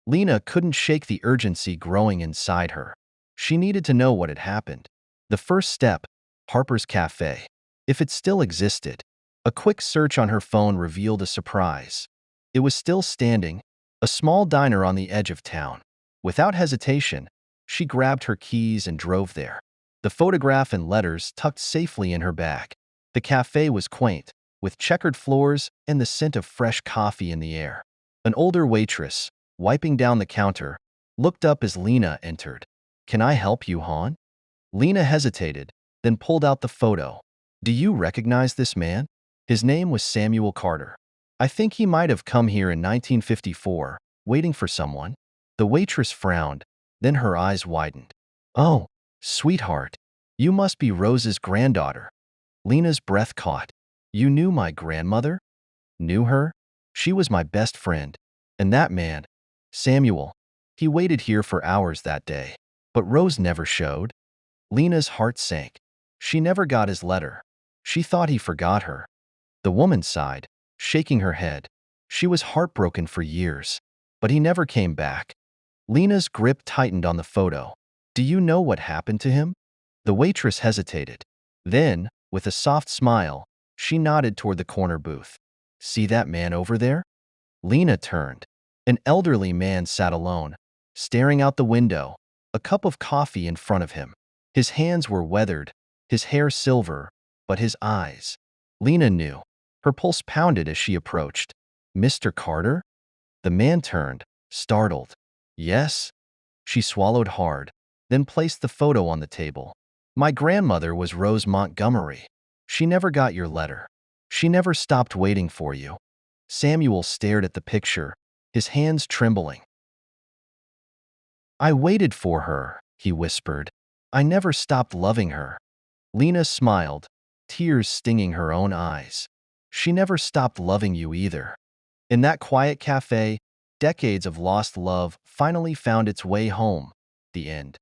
Lena couldn't shake the urgency growing inside her. She needed to know what had happened. The first step, Harper's Cafe. If it still existed. A quick search on her phone revealed a surprise. It was still standing, a small diner on the edge of town. Without hesitation, she grabbed her keys and drove there. The photograph and letters tucked safely in her bag. The cafe was quaint, with checkered floors and the scent of fresh coffee in the air. An older waitress, wiping down the counter, looked up as Lena entered. "Can I help you, hon?" Lena hesitated, then pulled out the photo. "Do you recognize this man?" His name was Samuel Carter. "I think he might have come here in 1954, waiting for someone." The waitress frowned, then her eyes widened. "Oh, sweetheart, you must be Rose's granddaughter." Lena's breath caught. "You knew my grandmother?" "Knew her? She was my best friend. And that man, Samuel, he waited here for hours that day. But Rose never showed." Lena's heart sank. She never got his letter. She thought he forgot her. The woman sighed, shaking her head. She was heartbroken for years, but he never came back. Lena's grip tightened on the photo. "Do you know what happened to him?" The waitress hesitated. Then, with a soft smile, she nodded toward the corner booth. "See that man over there?" Lena turned. An elderly man sat alone, staring out the window, a cup of coffee in front of him. His hands were weathered, his hair silver, but his eyes. Lena knew. Her pulse pounded as she approached. "Mr. Carter?" The man turned, startled. "Yes?" She swallowed hard, then placed the photo on the table. "My grandmother was Rose Montgomery. She never got your letter. She never stopped waiting for you." Samuel stared at the picture, his hands trembling. "I waited for her," he whispered. "I never stopped loving her." Lena smiled, tears stinging her own eyes. "She never stopped loving you either." In that quiet cafe, decades of lost love finally found its way home. The end.